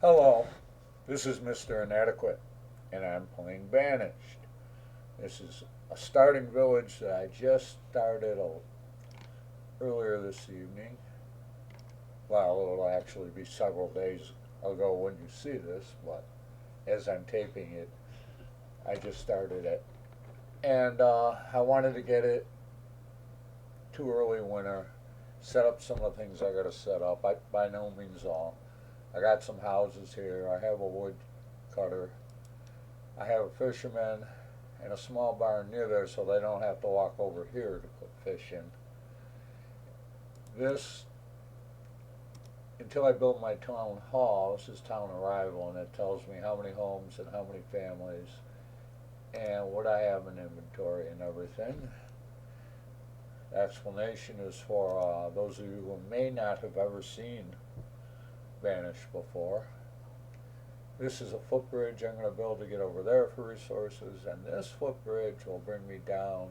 Hello, this is Mr. Inadequate, and I'm playing Banished. This is a starting village that I just started earlier this evening. Well, it'll actually be several days ago when you see this, but as I'm taping it, I just started it. And I wanted to get it too early winter, set up some of the things I gotta set up. By no means all. I got some houses here. I have a wood cutter. I have a fisherman and a small barn near there so they don't have to walk over here to put fish in. This, until I build my town hall, this is town arrival, and it tells me how many homes and how many families and what I have in inventory and everything. The explanation is for those of you who may not have ever seen Banished before. This is a footbridge I'm going to build to get over there for resources, and this footbridge will bring me down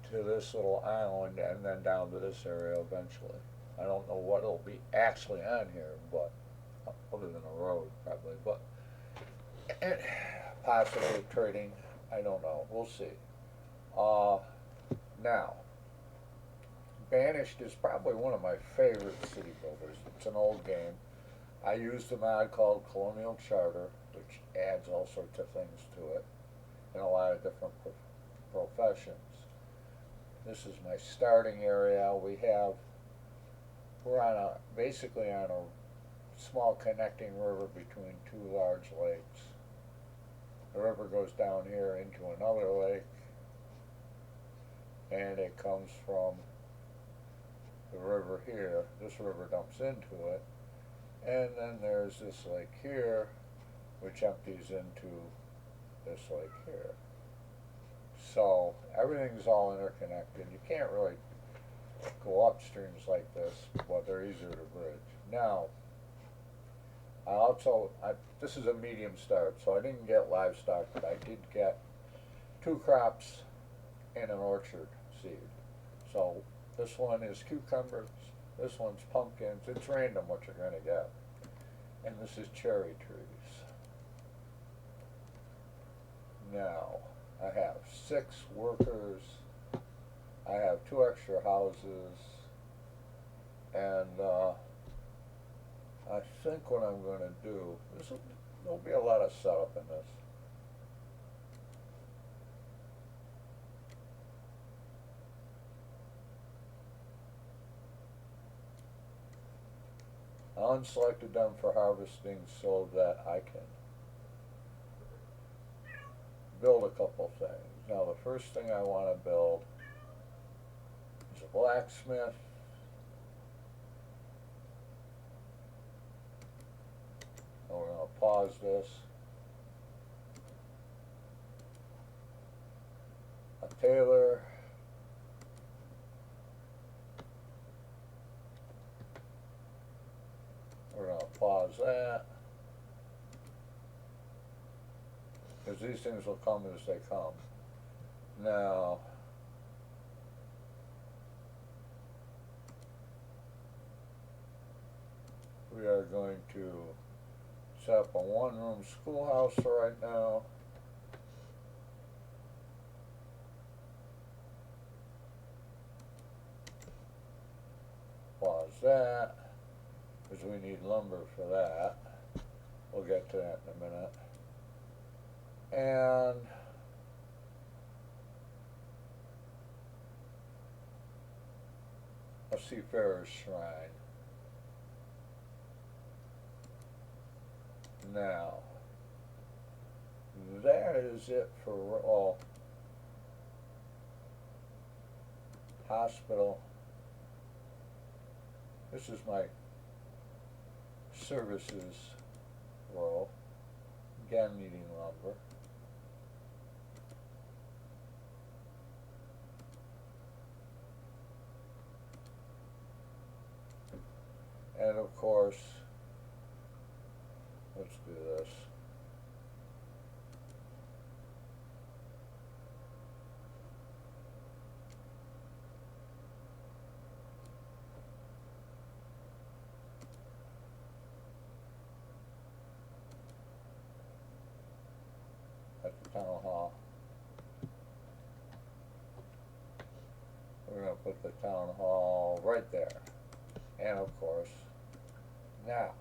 to this little island and then down to this area eventually. I don't know what will be actually on here, but other than a road probably, but possibly trading. I don't know. We'll see. Now, Banished is probably one of my favorite city builders. It's an old game. I used a mod called Colonial Charter, which adds all sorts of things to it in a lot of different professions. This is my starting area. We're basically on a small connecting river between two large lakes. The river goes down here into another lake, and it comes from the river here. This river dumps into it, and then there's this lake here which empties into this lake here. So everything's all interconnected. You can't really go up streams like this, but they're easier to bridge. Now, this is a medium start, so I didn't get livestock, but I did get 2 crops and an orchard seed. So this one is cucumbers, this one's pumpkins. It's random what you're going to get. And this is cherry trees. Now, I have 6 workers. I have 2 extra houses. And I think what I'm going to do, there'll be a lot of setup in this. I unselected them for harvesting so that I can build a couple things. Now the first thing I want to build is a blacksmith. And we're going to pause this. A tailor. We're going to pause that, because these things will come as they come. Now, we are going to set up a 1-room schoolhouse right now. Pause that, because we need lumber for that. We'll get to that in a minute. And a seafarer's shrine. Now, that is it for hospital. This is my services row, again needing lumber. And of course, let's do this. at the town hall. We're going to put the town hall right there. And of course, now.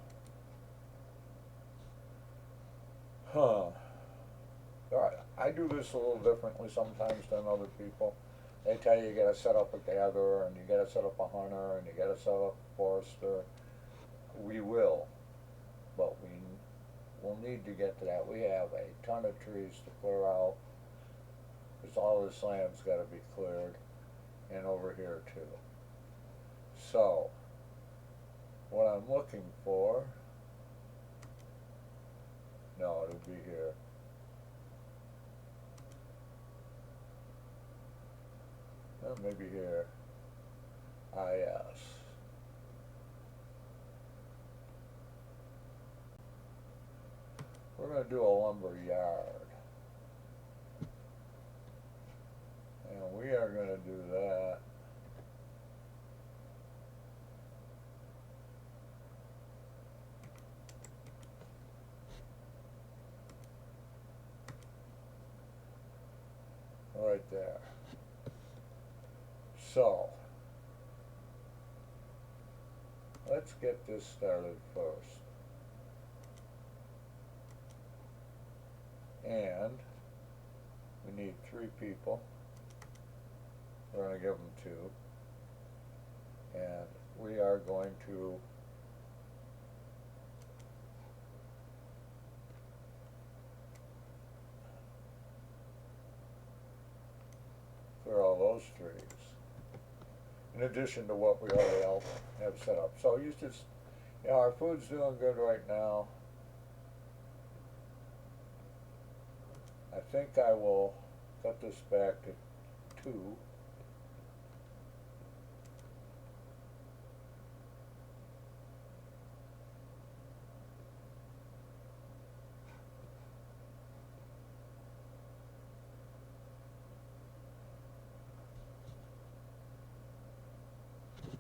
I do this a little differently sometimes than other people. They tell you gotta set up a gatherer, and you gotta set up a hunter, and you gotta set up a forester. We will, but we'll need to get to that. We have a ton of trees to clear out, because all this land's gotta be cleared, and over here too. So, what I'm looking for, no, it'll be here. Maybe here. Yes. We're going to do a lumber yard. And we are going to do that. Right there. So, let's get this started first. And we need 3 people. We're going to give them 2. And we are going to clear all those trees. In addition to what we already have set up. So you just, our food's doing good right now. I think I will cut this back to 2.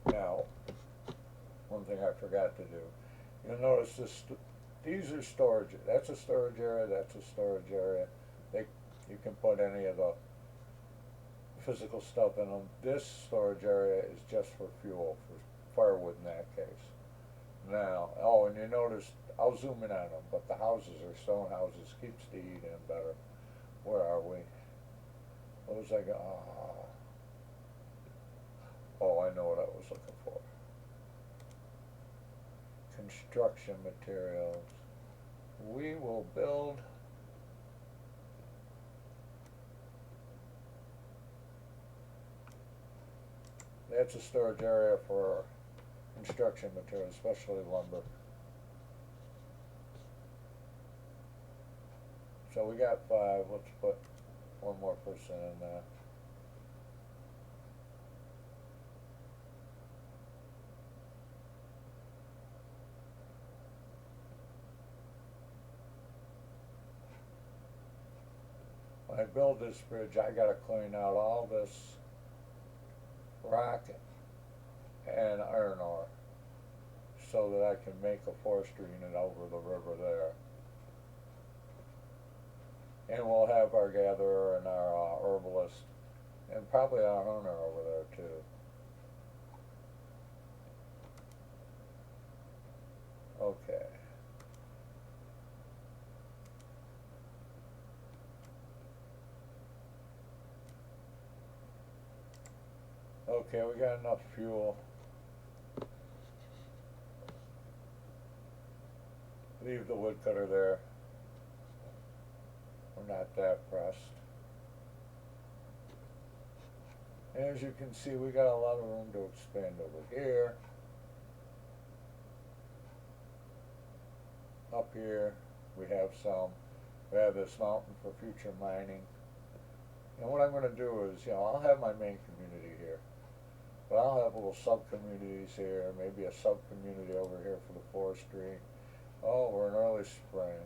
Now, one thing I forgot to do, you'll notice these are storage. That's a storage area, that's a storage area. You can put any of the physical stuff in them. This storage area is just for fuel, for firewood in that case. Now, oh, and you notice, I'll zoom in on them, but the houses are stone houses, keeps the heat in better. Where are we? What was I going? Oh, I know what I was looking for. Construction materials. We will build that's a storage area for construction materials, especially lumber. So we got 5. Let's put one more person in there. When I build this bridge, I gotta clean out all this rock and iron ore so that I can make a forestry unit over the river there. And we'll have our gatherer and our herbalist and probably our hunter over there too. Okay. Okay, we got enough fuel. Leave the woodcutter there. We're not that pressed. And as you can see, we got a lot of room to expand over here. Up here, we have this mountain for future mining. And what I'm going to do is, I'll have my main community here. But I'll have little sub-communities here, maybe a sub-community over here for the forestry. Oh, we're in early spring.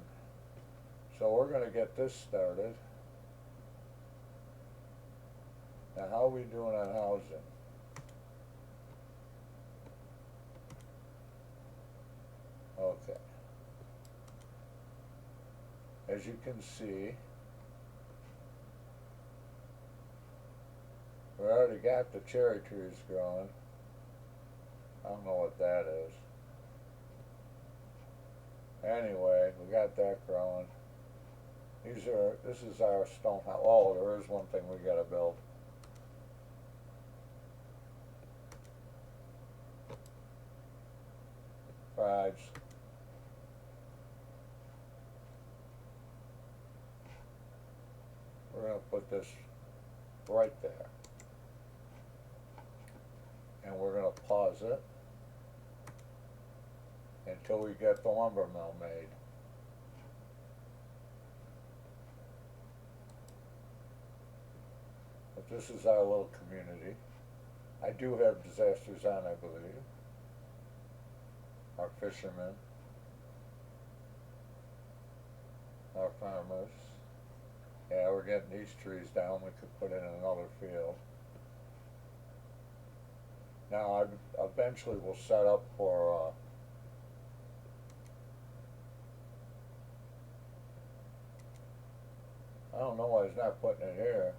So we're going to get this started. Now, how are we doing on housing? Okay. As you can see, got the cherry trees growing. I don't know what that is. Anyway, we got that growing. This is our stone house. Oh, there is one thing we gotta build. Rides. We're gonna put this right there. And we're gonna pause it until we get the lumber mill made. But this is our little community. I do have disasters on, I believe. Our fishermen, our farmers. Yeah, we're getting these trees down. We could put in another field. Now, I eventually will set up for I don't know why he's not putting it here.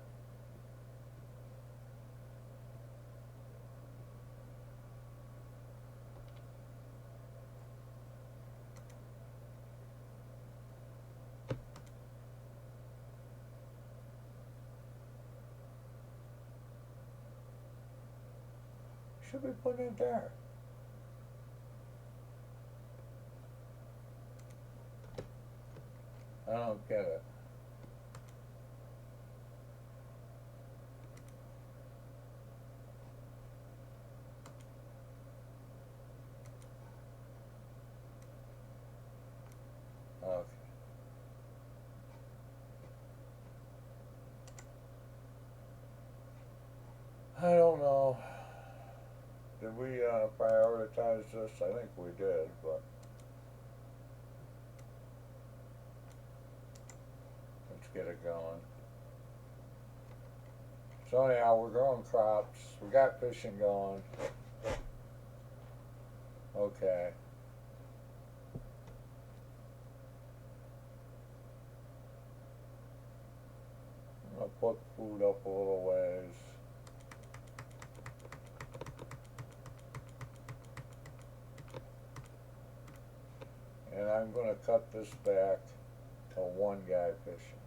Should be putting it there. I don't get it. Okay. I don't know. Did we prioritize this? I think we did, but let's get it going. So anyhow, we're growing crops. We got fishing going. Okay. I'm gonna put food up a little ways. And I'm going to cut this back to one guy fishing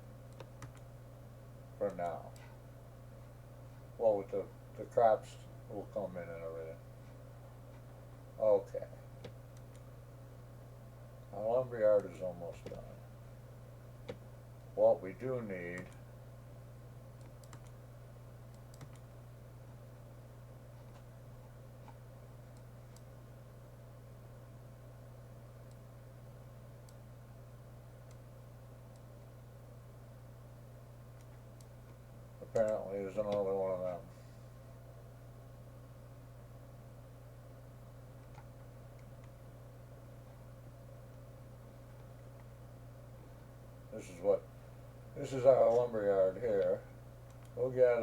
for now. Well, with the crops will come in and everything. Okay. Our lumberyard is almost done. What we do need apparently is another one of them. This is our lumberyard here. We'll get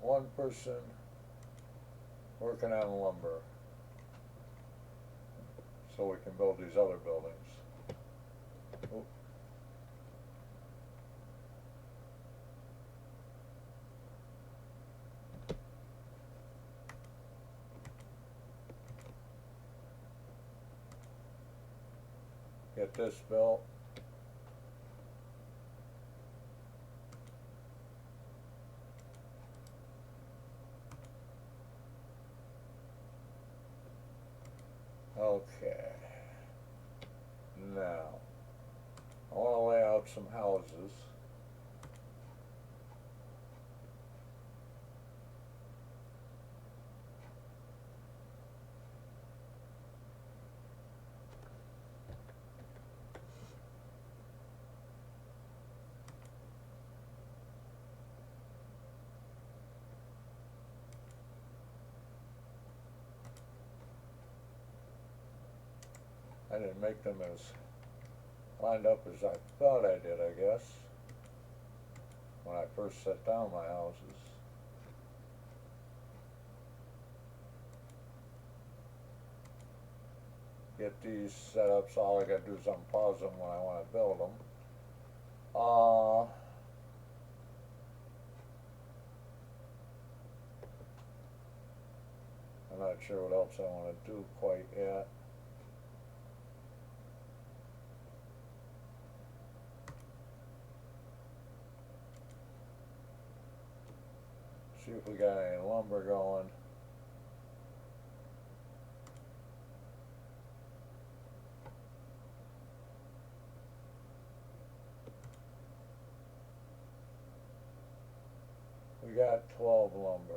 one person working on lumber, so we can build these other buildings. Oop. Get this built. Okay. Now, I want to lay out some houses. I didn't make them as lined up as I thought I did, I guess, when I first set down my houses. get these set up, so all I gotta do is unpause them when I wanna build them. I'm not sure what else I wanna do quite yet. See if we got any lumber going. We got 12 lumber.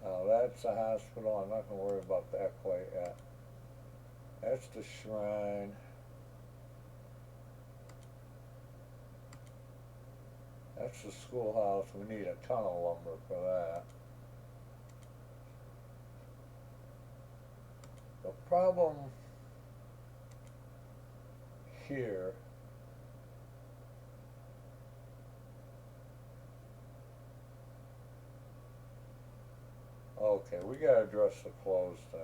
Now that's a hospital. I'm not going to worry about that quite yet. That's the shrine. That's the schoolhouse. We need a ton of lumber for that. The problem here okay, we gotta address the clothes thing.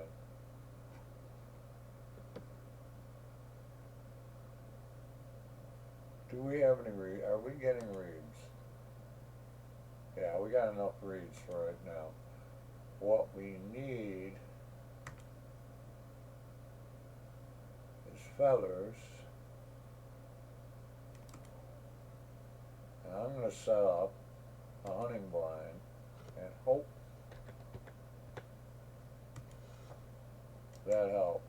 Do we have any reeds? Are we getting reeds? Yeah, we got enough reeds for right now. What we need is feathers. And I'm going to set up a hunting blind and hope that helps.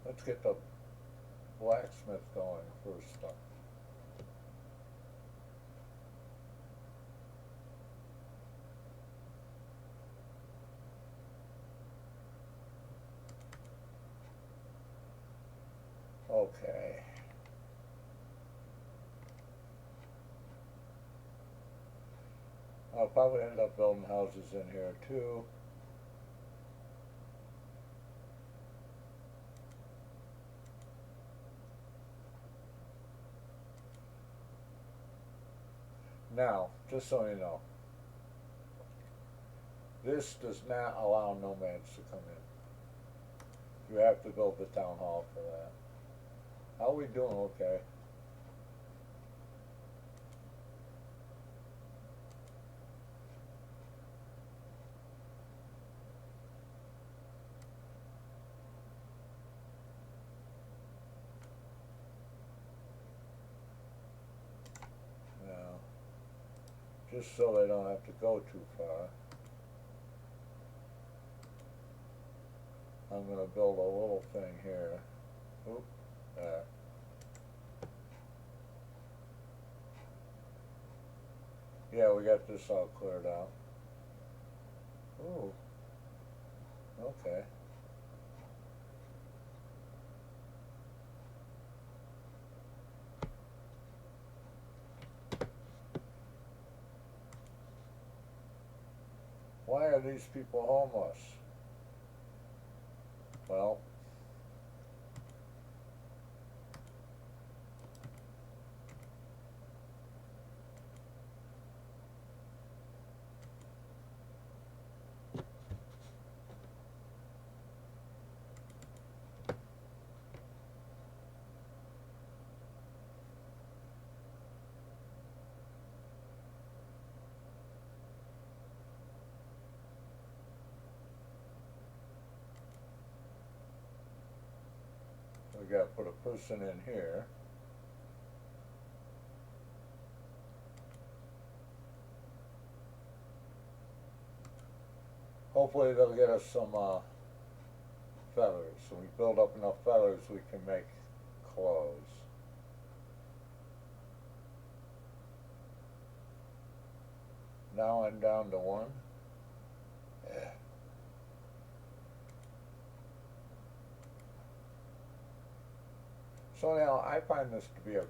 Let's get the blacksmith going first up. Okay. I'll probably end up building houses in here too. Now, just so you know, this does not allow nomads to come in. You have to build the town hall for that. How are we doing? Okay. Now, just so they don't have to go too far, I'm going to build a little thing here. Oop, there. Yeah, we got this all cleared out. Ooh. Okay. Why are these people homeless? Well, we got to put a person in here. Hopefully they'll get us some feathers. So we build up enough feathers we can make clothes. Now I'm down to one. Yeah. So now I find this to be a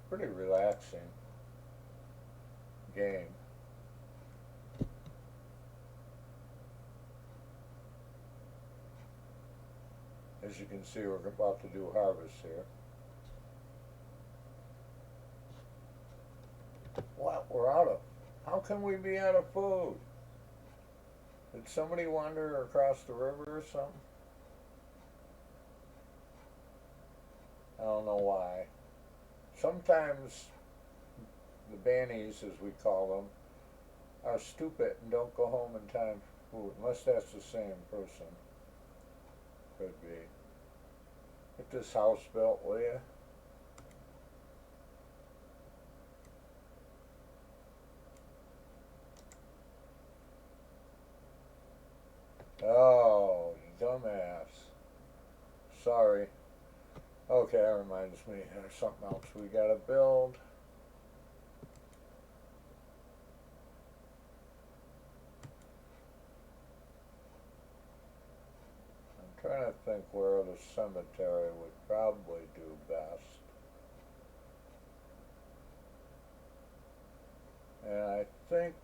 pretty relaxing game. As you can see, we're about to do harvest here. What? We're out of... How can we be out of food? Did somebody wander across the river or something? I don't know why. Sometimes the bannies, as we call them, are stupid and don't go home in time for food, unless that's the same person. Could be. Get this house built, will ya? Oh, you dumbass. Sorry. Okay, that reminds me, there's something else we gotta build. I'm trying to think where the cemetery would probably do best. And I think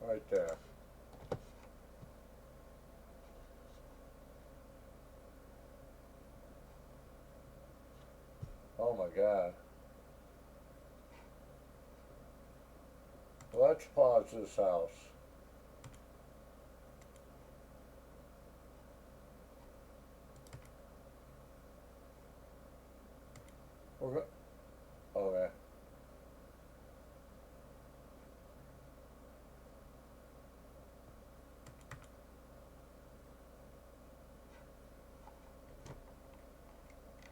right there. Oh my God. Let's pause this house. We're go- okay.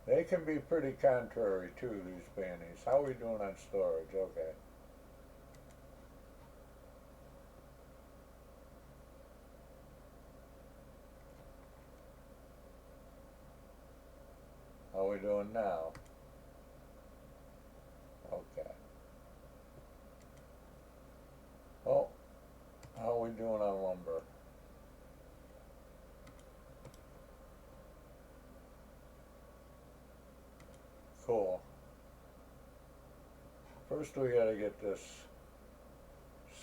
They can be pretty contrary too, these bannies. How are we doing on storage? Okay. How are we doing now? Okay. Oh, how are we doing on lumber? Cool. First we gotta get this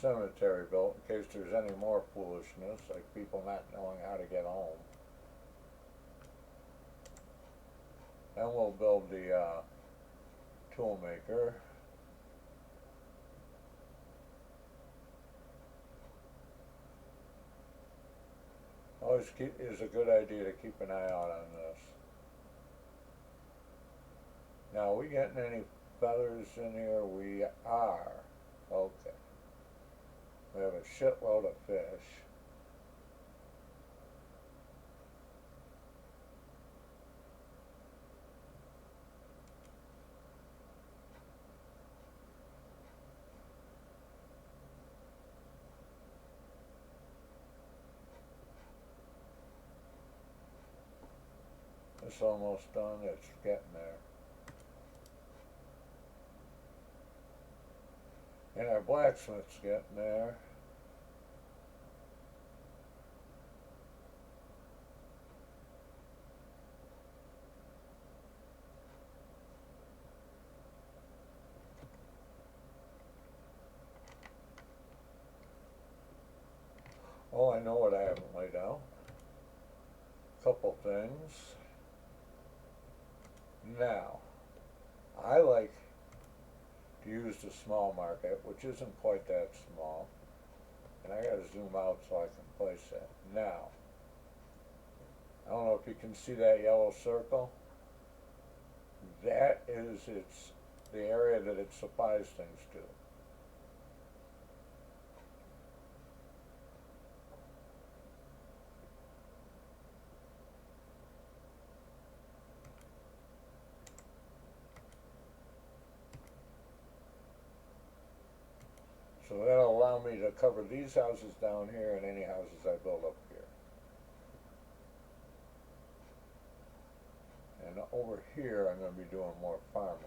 cemetery built in case there's any more foolishness, like people not knowing how to get home. Then we'll build the tool maker. Always is a good idea to keep an eye out on this. Now, are we getting any feathers in here? We are. Okay. We have a shitload of fish. It's almost done. It's getting there. And our blacksmith's getting there. Oh, I know what I haven't laid out. Couple things. Now, I like to use the small market, which isn't quite that small. And I gotta zoom out so I can place that. Now, I don't know if you can see that yellow circle. That is the area that it supplies things to. So that'll allow me to cover these houses down here and any houses I build up here. And over here I'm going to be doing more farmland.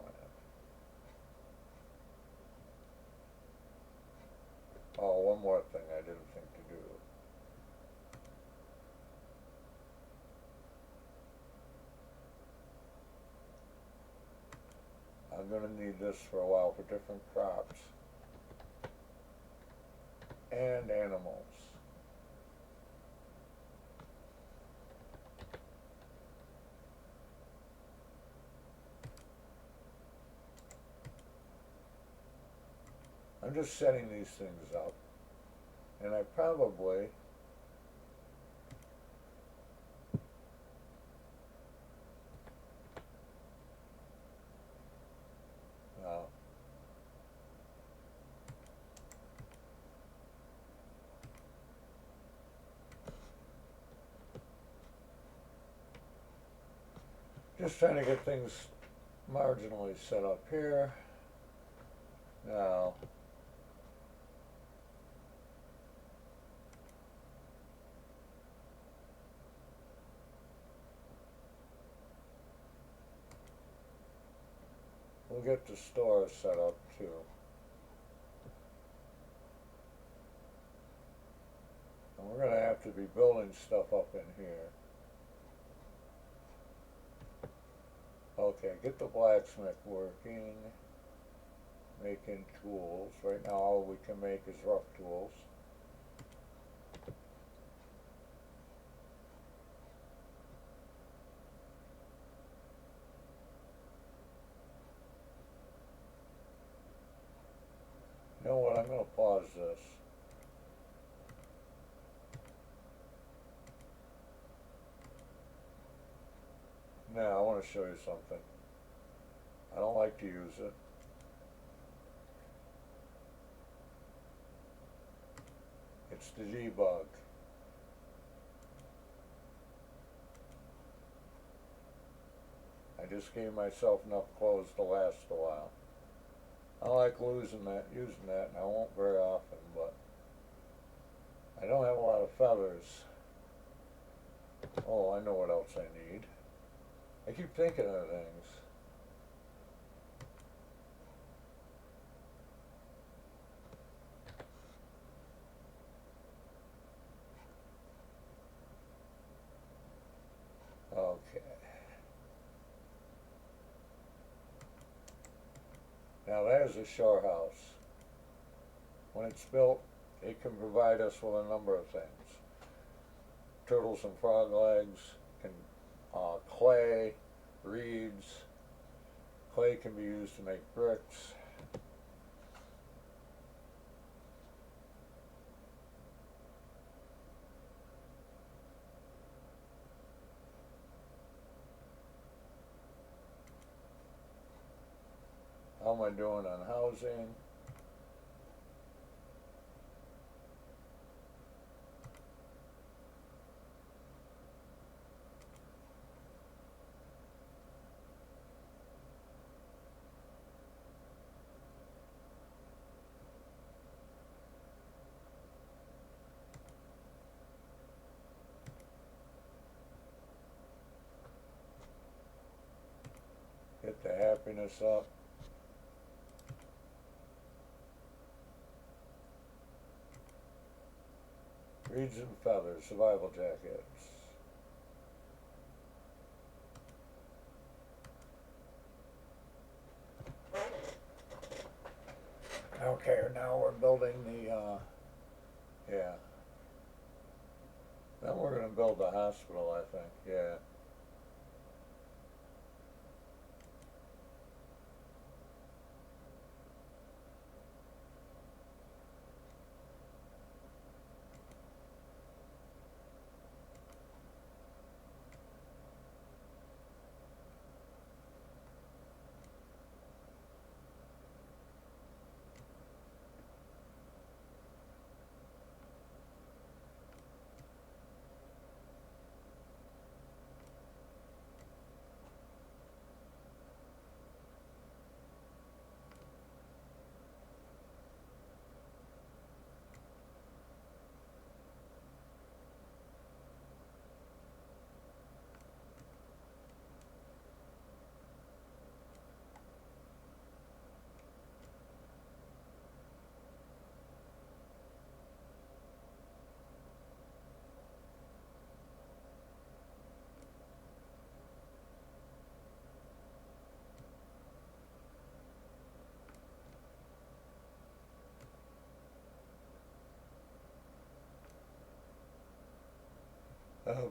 Oh, one more thing I didn't think to do. I'm going to need this for a while for different crops and animals. I'm just setting these things up, and I probably just trying to get things marginally set up here. Now, we'll get the store set up too. And we're going to have to be building stuff up in here. Okay, get the blacksmith working, making tools. Right now all we can make is rough tools. You know what, I'm going to pause this. Now, I want to show you something. I don't like to use it. It's the debug. I just gave myself enough clothes to last a while. I like using that, and I won't very often, but I don't have a lot of feathers. Oh, I know what else I need. I keep thinking of things. Okay. Now there's a shore house. When it's built, it can provide us with a number of things. Turtles and frog legs, clay, reeds. Clay can be used to make bricks. How am I doing on housing? Get the happiness up. Reeds and feathers, survival jackets. Okay, now we're building the, yeah. Then we're gonna build the hospital, I think, yeah.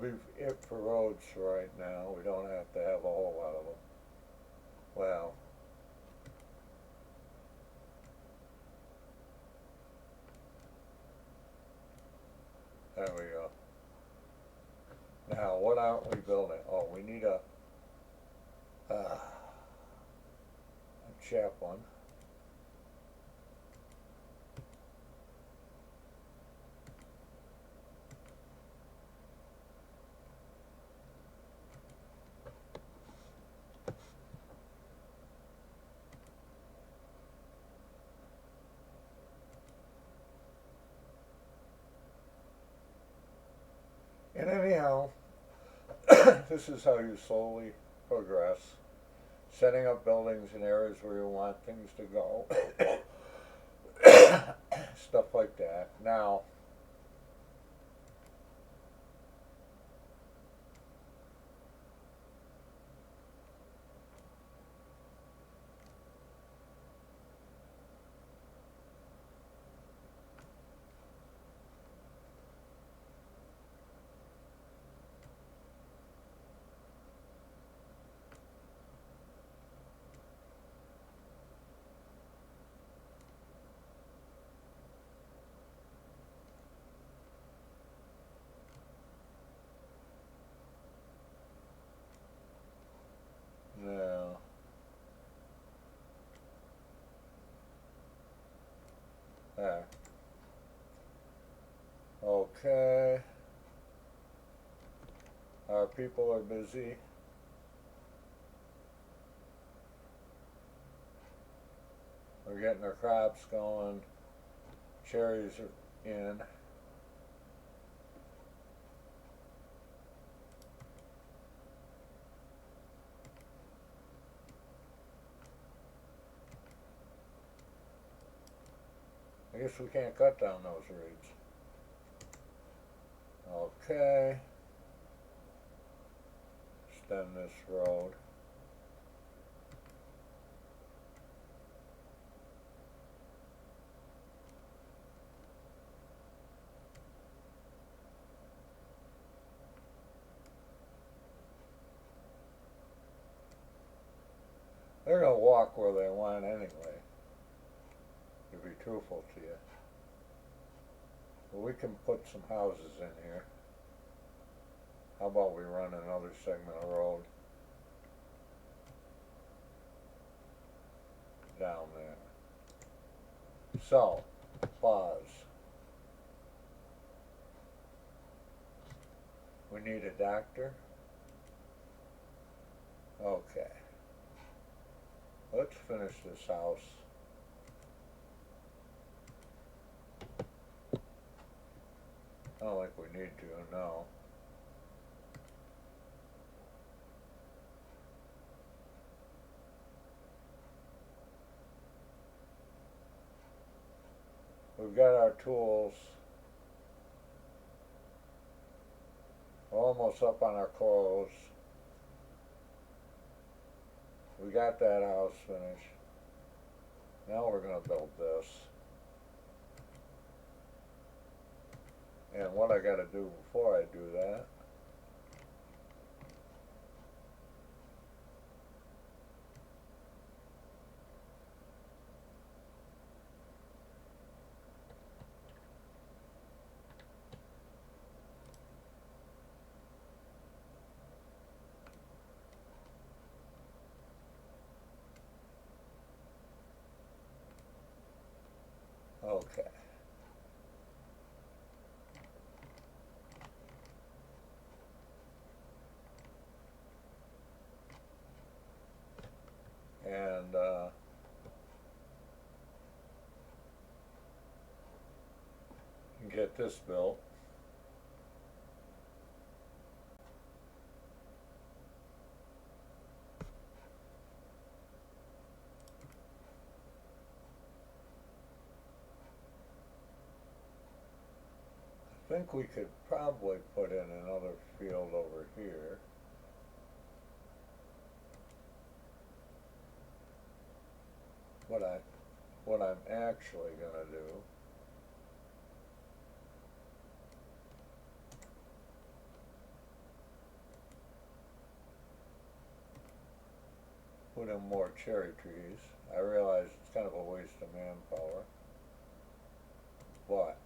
be it for roads for right now. We don't have to have a whole lot of them. Well, there we go. Now, what aren't we building? Oh, we need a chaplain. And anyhow, this is how you slowly progress, setting up buildings in areas where you want things to go, stuff like that. Now, now, there. Okay. Our people are busy. We're getting our crops going. Cherries are in. I guess we can't cut down those reeds. Okay. Extend this road. They're gonna walk where they want anyway, to be truthful to you. But we can put some houses in here. How about we run another segment of road down there. So, pause. We need a doctor. Okay. Let's finish this house. I don't think we need to, no. We've got our tools. We're almost up on our clothes. We got that house finished. Now we're going to build this. And what I got to do before I do that, okay. And get this built. I think we could probably put in another field over here. What I'm actually gonna do in more cherry trees. I realize it's kind of a waste of manpower, but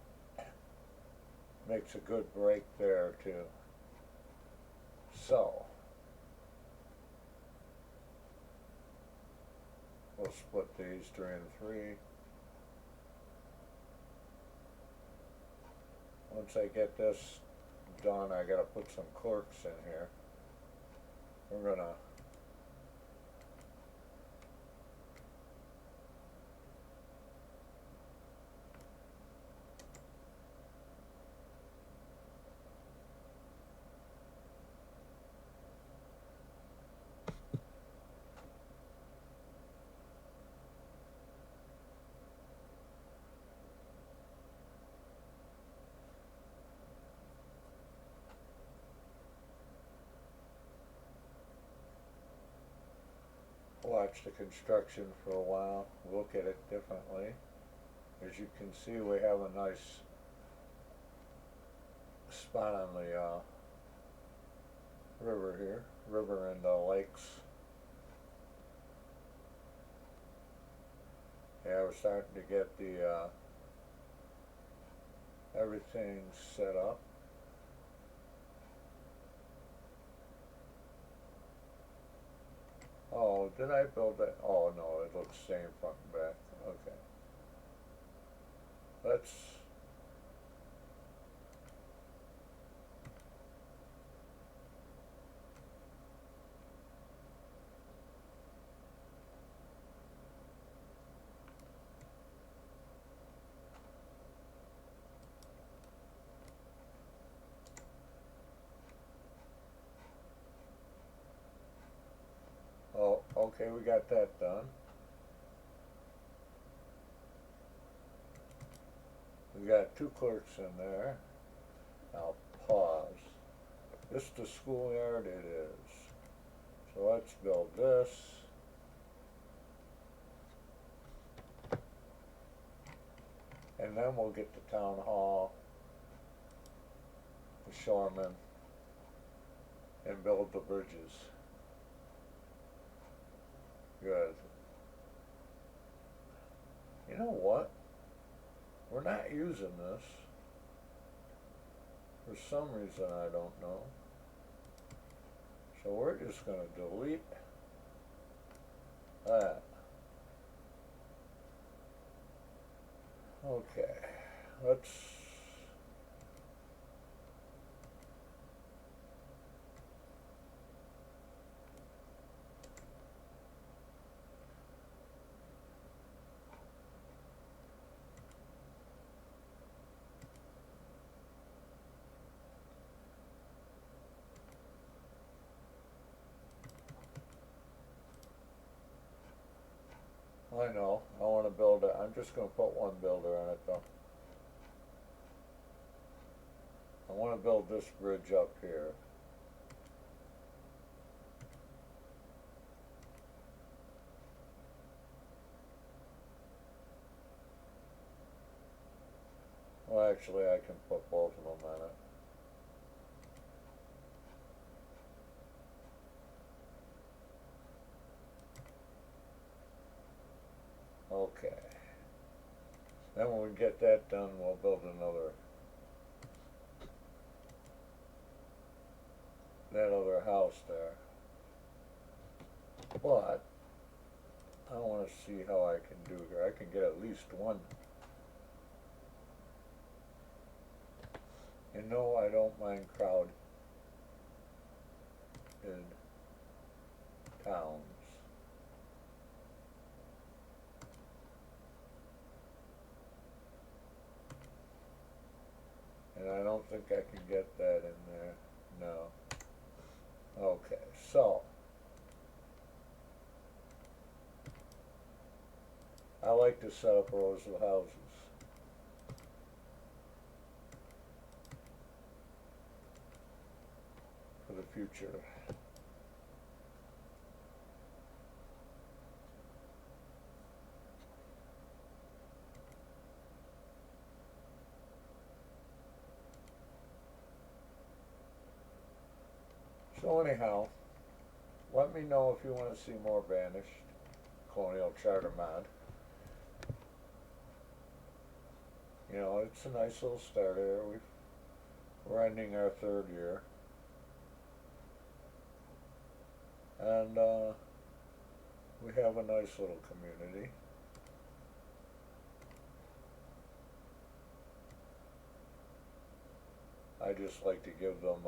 makes a good break there too. So we'll split these 3 and 3. Once I get this done, I gotta put some clerks in here. We're gonna watch the construction for a while, look at it differently. As you can see, we have a nice spot on the river here, river and lakes. Yeah, we're starting to get the everything set up. Oh, did I build that? Oh no, it looks the same front and back. Okay. Let's oh, okay, we got that done. We got 2 clerks in there. Now pause. This is the schoolyard, it is. So let's build this. And then we'll get the town hall, the shoreman, and build the bridges. Good. You know what? We're not using this. For some reason I don't know. So we're just going to delete that. Okay. Let's I know, I want to build it. I'm just going to put 1 builder on it though. I want to build this bridge up here. Well, actually I can put both of them on it. Okay. Then when we get that done, we'll build that other house there. But I want to see how I can do here. I can get at least 1. You know, I don't mind crowd in towns. And I don't think I can get that in there. No. Okay, so I like to set up rows of houses. For the future. So anyhow, let me know if you want to see more Banished, Colonial Charter mod. You know, it's a nice little starter. We're ending our third year. And we have a nice little community. I just like to give them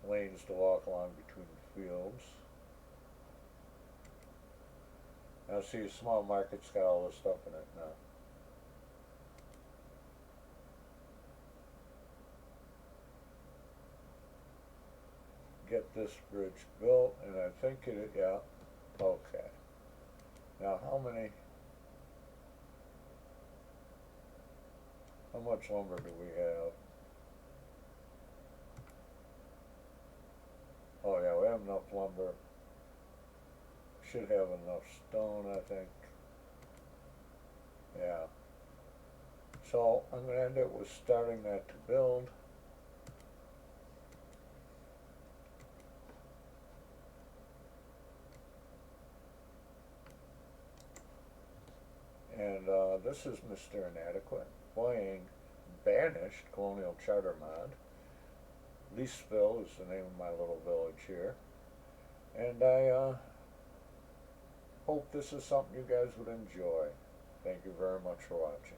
lanes to walk along between fields. Now see, small market's got all this stuff in it now. Get this bridge built, and I think it, yeah, okay. Now how much lumber do we have? Oh yeah, we have enough lumber. Should have enough stone, I think. Yeah. So I'm going to end it with starting that to build. And this is Mr. Inadequate playing Banished, Colonial Charter mod. Lyseville is the name of my little village here. And I hope this is something you guys would enjoy. Thank you very much for watching.